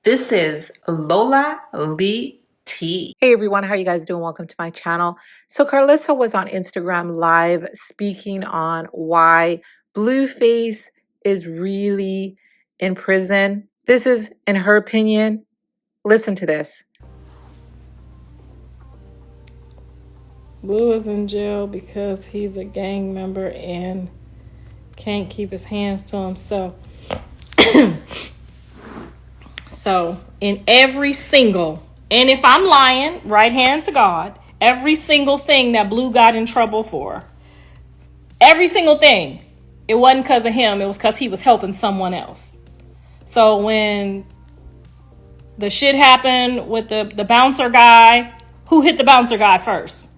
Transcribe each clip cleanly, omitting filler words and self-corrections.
This is Lola Lee T. Hey everyone, how you guys doing? Welcome to my channel. So Karlissa was on Instagram Live speaking on why Blueface is really in prison. This is in her opinion. Listen to this. Blue is in jail because he's a gang member and can't keep his hands to himself. So in every single, and if I'm lying, right hand to God, every single thing that Blue got in trouble for, every single thing, it wasn't because of him, it was because he was helping someone else. So when the shit happened with the bouncer guy, who hit the bouncer guy first?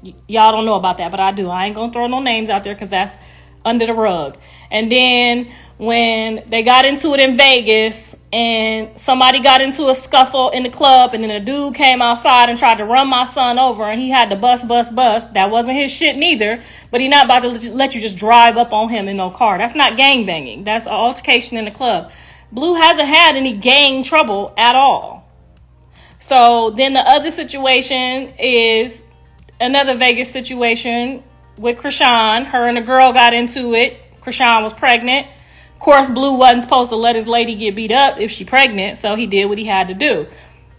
Y'all don't know about that, but I do. I ain't gonna throw no names out there because that's under the rug. And then when they got into it in Vegas and somebody got into a scuffle in the club and then a dude came outside and tried to run my son over and he had to bust. That wasn't his shit neither, but he not about to let you just drive up on him in no car. That's not gang banging. That's an altercation in the club. Blue hasn't had any gang trouble at all. So then the other situation is another Vegas situation with Chrisean. Her and the girl got into it. Chrisean was pregnant. Of course, Blue wasn't supposed to let his lady get beat up if she pregnant, so he did what he had to do.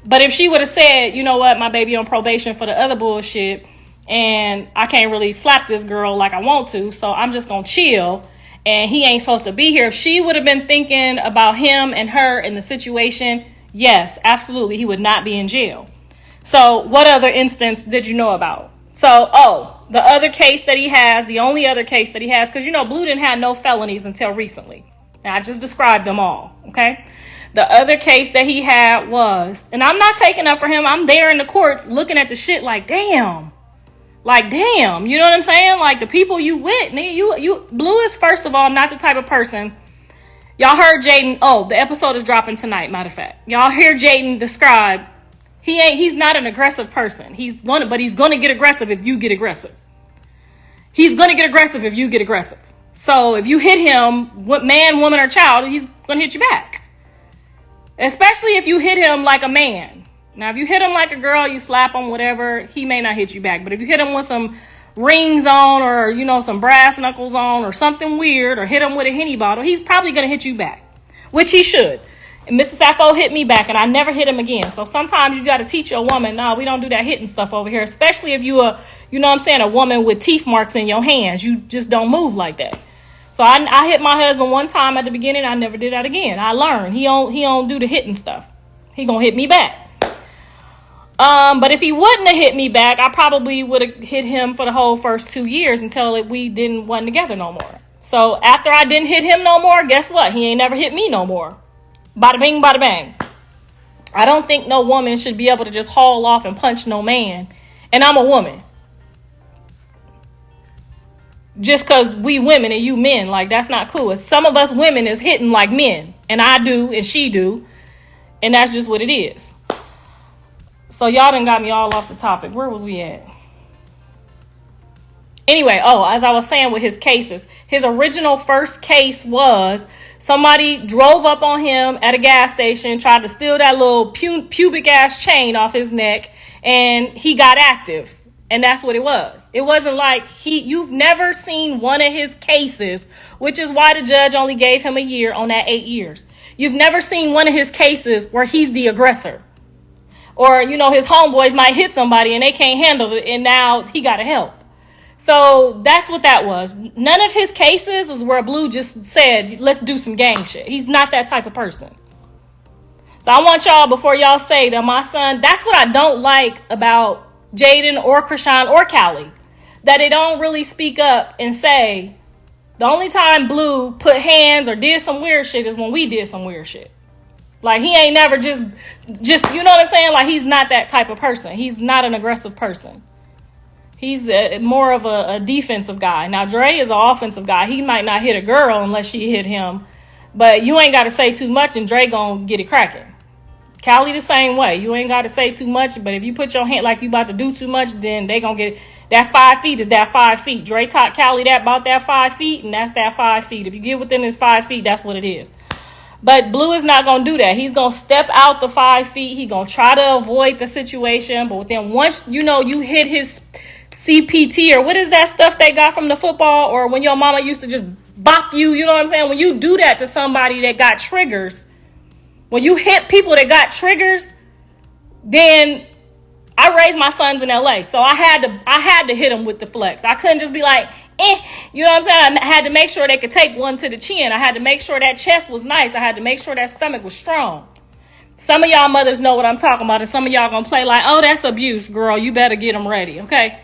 But if she would have said, you know what, my baby on probation for the other bullshit, and I can't really slap this girl like I want to, so I'm just gonna chill, and he ain't supposed to be here. If she would have been thinking about him and her in the situation, yes, absolutely, he would not be in jail. So what other instance did you know about? So, the other case that he has, the only other case that he has, because, Blue didn't have no felonies until recently. Now, I just described them all, okay? The other case that he had was, and I'm not taking up for him, I'm there in the courts looking at the shit like, damn. Like, damn, you know what I'm saying? Like, the people you with, nigga, Blue is, first of all, not the type of person. Y'all heard Jaden, the episode is dropping tonight, matter of fact. Y'all hear Jaden describe, he's not an aggressive person. But he's gonna get aggressive if you get aggressive. He's gonna get aggressive if you get aggressive. So if you hit him, what man, woman, or child, he's gonna hit you back. Especially if you hit him like a man. Now, if you hit him like a girl, you slap him, whatever, he may not hit you back. But if you hit him with some rings on or, some brass knuckles on or something weird or hit him with a Henny bottle, he's probably gonna hit you back, which he should. And Mrs. Sappho hit me back and I never hit him again. So sometimes you got to teach a woman, no, we don't do that hitting stuff over here. Especially if you a woman with teeth marks in your hands. You just don't move like that. So I hit my husband one time at the beginning. I never did that again. I learned. He don't do the hitting stuff. He gonna hit me back. But if he wouldn't have hit me back, I probably would have hit him for the whole first 2 years until we wasn't together no more. So after I didn't hit him no more, guess what? He ain't never hit me no more. Bada bing, bada bang. I don't think no woman should be able to just haul off and punch no man. And I'm a woman. Just because we women and you men, like, that's not cool. Some of us women is hitting like men. And I do, and she do. And that's just what it is. So y'all done got me all off the topic. Where was we at? Anyway, as I was saying with his cases, his original first case was somebody drove up on him at a gas station, tried to steal that little pubic ass chain off his neck, and he got active. And that's what it was. It wasn't like you've never seen one of his cases, which is why the judge only gave him a year on that 8 years. You've never seen one of his cases where he's the aggressor. Or, his homeboys might hit somebody and they can't handle it, and now he got to help. So that's what that was. None of his cases is where Blue just said, let's do some gang shit. He's not that type of person. So I want y'all, before y'all say that my son, that's what I don't like about Jaden or Chrisean or Callie, that they don't really speak up and say, the only time Blue put hands or did some weird shit is when we did some weird shit. Like, he ain't never just, you know what I'm saying? Like, he's not that type of person. He's not an aggressive person. He's more of a defensive guy. Now, Dre is an offensive guy. He might not hit a girl unless she hit him. But you ain't got to say too much and Dre gonna get it cracking. Callie the same way. You ain't got to say too much. But if you put your hand like you about to do too much, then they gonna get it. That 5 feet is that 5 feet. Dre taught Callie that about that 5 feet, and that's that 5 feet. If you get within this 5 feet, that's what it is. But Blue is not going to do that. He's going to step out the 5 feet. He's going to try to avoid the situation. But then once, you hit his CPT, or what is that stuff they got from the football, or when your mama used to just bop you, you know what I'm saying? When you do that to somebody that got triggers, when you hit people that got triggers, then I raised my sons in LA. So I had to hit them with the flex. I couldn't just be like, you know what I'm saying? I had to make sure they could take one to the chin. I had to make sure that chest was nice. I had to make sure that stomach was strong. Some of y'all mothers know what I'm talking about, and some of y'all gonna play like, oh, that's abuse, girl. You better get them ready, okay?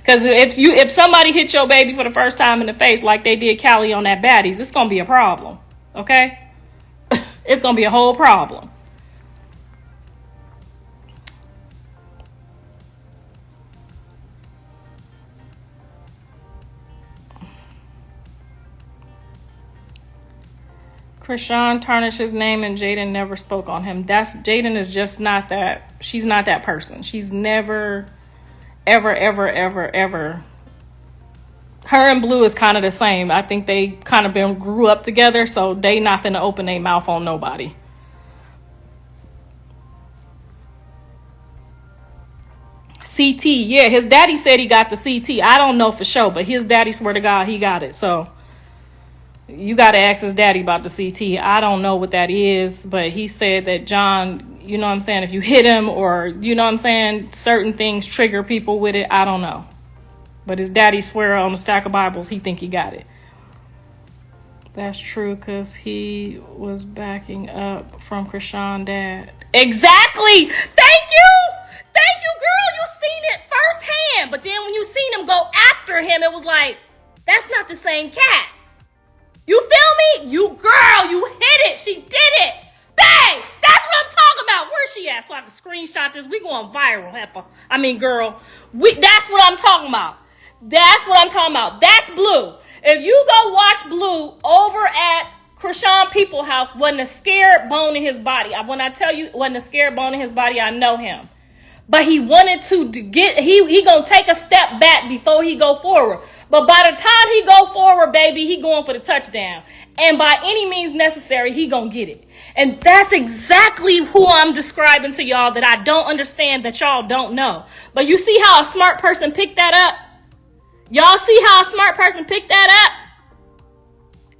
Because if somebody hit your baby for the first time in the face like they did Callie on that Baddies, it's gonna be a problem, okay? It's gonna be a whole problem. Chrisean tarnished his name and Jaden never spoke on him. Jaden is just not that. She's not that person. She's never, ever, ever, ever, ever. Her and Blue is kind of the same. I think they kind of grew up together, so they not finna open their mouth on nobody. CT, yeah, his daddy said he got the CT. I don't know for sure, but his daddy swear to God he got it, so you got to ask his daddy about the CT. I don't know what that is, but he said that John, you know what I'm saying, if you hit him or, you know what I'm saying, certain things trigger people with it. I don't know. But his daddy swear on a stack of Bibles he think he got it. That's true, because he was backing up from Chrisean dad. Exactly! Thank you! Thank you, girl! You seen it firsthand. But then when you seen him go after him, it was like, that's not the same cat. You feel me? You hit it. She did it. Bang! That's what I'm talking about. Where's she at? So I can screenshot this. We going viral, heifer. Girl. That's what I'm talking about. That's what I'm talking about. That's Blue. If you go watch Blue over at Chrisean People House, wasn't a scared bone in his body. When I tell you wasn't a scared bone in his body, I know him. But he wanted to get, he gonna take a step back before he go forward. But by the time he go forward, baby, he going for the touchdown. And by any means necessary, he gonna get it. And that's exactly who I'm describing to y'all that I don't understand, that y'all don't know. But you see how a smart person picked that up? Y'all see how a smart person picked that up?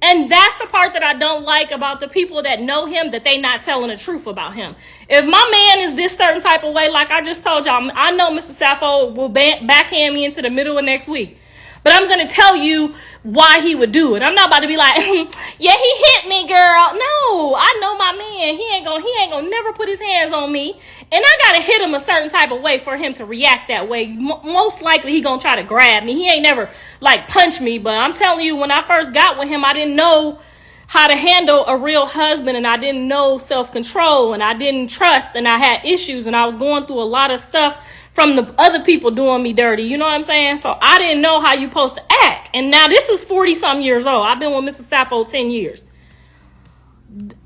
And that's the part that I don't like about the people that know him, that they not telling the truth about him. If my man is this certain type of way, like I just told y'all, I know Mr. Sappho will backhand me into the middle of next week. But I'm going to tell you why he would do it. I'm not about to be like, yeah, he hit me, girl. No, I know my man. He ain't gonna never put his hands on me. And I got to hit him a certain type of way for him to react that way. Most likely he gonna try to grab me. He ain't never like punch me. But I'm telling you, when I first got with him, I didn't know how to handle a real husband, and I didn't know self-control, and I didn't trust, and I had issues, and I was going through a lot of stuff from the other people doing me dirty. You know what I'm saying? So I didn't know how you supposed to act. And now this is 40-something years old. I've been with Mr. Sappho 10 years.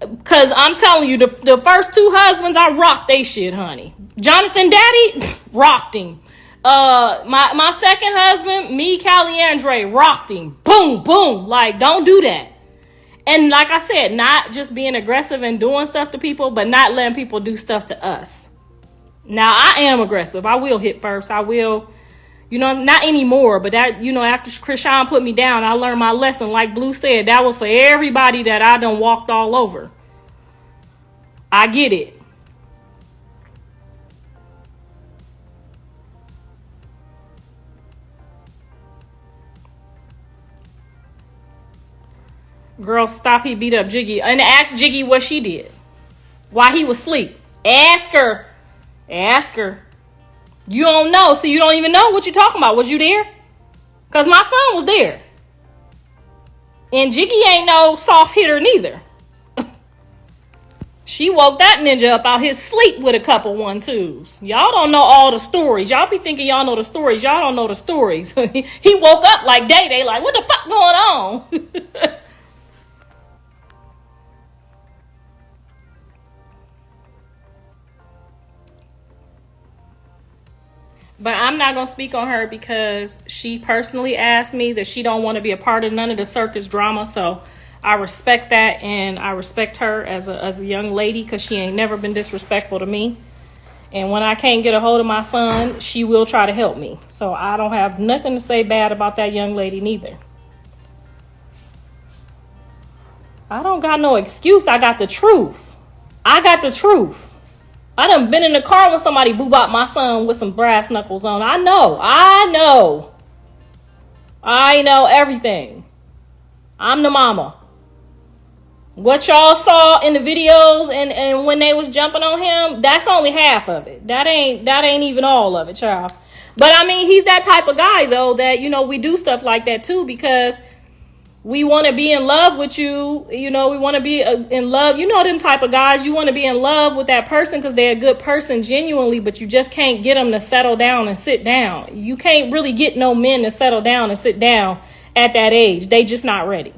Because I'm telling you, the first 2 husbands, I rocked they shit, honey. Jonathan Daddy, rocked him. My second husband, me, chriseanjr, rocked him. Boom, boom. Like, don't do that. And like I said, not just being aggressive and doing stuff to people, but not letting people do stuff to us. Now, I am aggressive. I will hit first. I will, not anymore. But that, after Chrisean put me down, I learned my lesson. Like Blue said, that was for everybody that I done walked all over. I get it. Girl, stop, he beat up Jiggy. And ask Jiggy what she did while he was asleep. Ask her. You don't know, so you don't even know what you're talking about. Was you there? Because my son was there. And Jiggy ain't no soft hitter neither. She woke that ninja up out his sleep with a couple 1-2s. Y'all don't know all the stories. Y'all be thinking y'all know the stories. Y'all don't know the stories. He woke up like Day, like, what the fuck going on? But I'm not going to speak on her because she personally asked me that she don't want to be a part of none of the circus drama. So I respect that, and I respect her as a young lady because she ain't never been disrespectful to me. And when I can't get a hold of my son, she will try to help me. So I don't have nothing to say bad about that young lady neither. I don't got no excuse. I got the truth. I got the truth. I done been in the car with somebody boo-bop my son with some brass knuckles on. I know everything. I'm the mama. What y'all saw in the videos and when they was jumping on him, that's only half of it. That ain't even all of it, child. But I mean, he's that type of guy though that, you know, we do stuff like that too because we want to be in love with you. You know, we want to be in love. You know them type of guys. You want to be in love with that person because they're a good person genuinely, but you just can't get them to settle down and sit down. You can't really get no men to settle down and sit down at that age. They just not ready.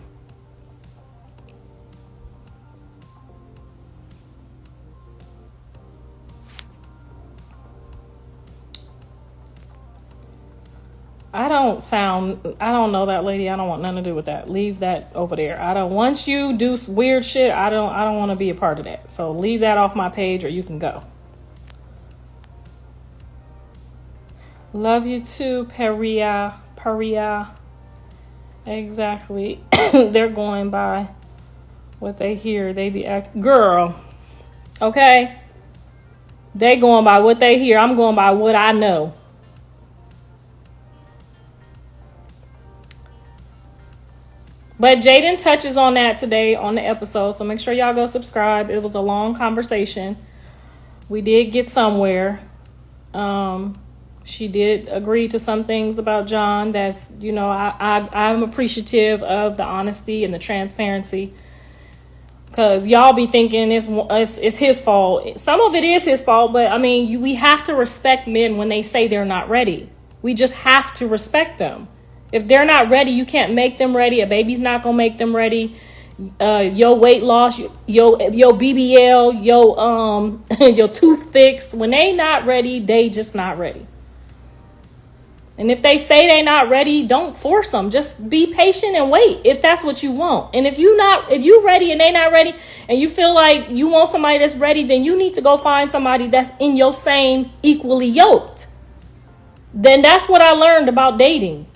I don't know that lady. I don't want nothing to do with that. Leave that over there. I don't want you do weird shit. I don't want to be a part of that. So leave that off my page or you can go. Love you too, Paria. Exactly. They're going by what they hear. They be girl. Okay? They going by what they hear. I'm going by what I know. But Jaden touches on that today on the episode, so make sure y'all go subscribe. It was a long conversation. We did get somewhere. She did agree to some things about John. That's, you know, I'm appreciative of the honesty and the transparency. Because y'all be thinking it's his fault. Some of it is his fault, but I mean, we have to respect men when they say they're not ready. We just have to respect them. If they're not ready, you can't make them ready. A baby's not gonna make them ready. Your weight loss, your BBL, your tooth fixed. When they not ready, they just not ready. And if they say they not ready, don't force them. Just be patient and wait if that's what you want. And if you ready and they not ready, and you feel like you want somebody that's ready, then you need to go find somebody that's in your same equally yoked. Then that's what I learned about dating.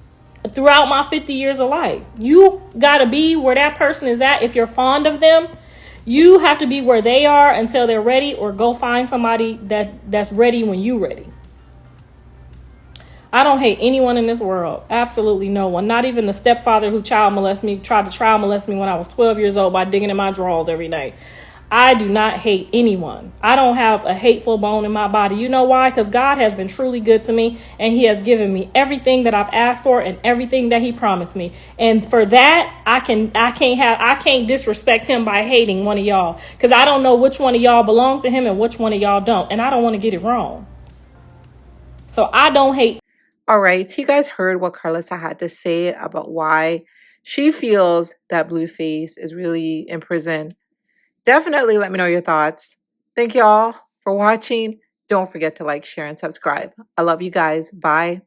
Throughout my 50 years of life, you gotta be where that person is at. If you're fond of them, you have to be where they are until they're ready, or go find somebody that's ready when you're ready. I don't hate anyone in this world. Absolutely no one. Not even the stepfather who tried to child molest me when I was 12 years old by digging in my drawers every night. I do not hate anyone. I don't have a hateful bone in my body. You know why? Because God has been truly good to me, and he has given me everything that I've asked for and everything that he promised me. And for that, I can't disrespect him by hating one of y'all, because I don't know which one of y'all belong to him and which one of y'all don't. And I don't want to get it wrong. So I don't hate. All right, so you guys heard what Karlissa had to say about why she feels that Blueface is really in prison. Definitely let me know your thoughts. Thank y'all for watching. Don't forget to like, share, and subscribe. I love you guys. Bye.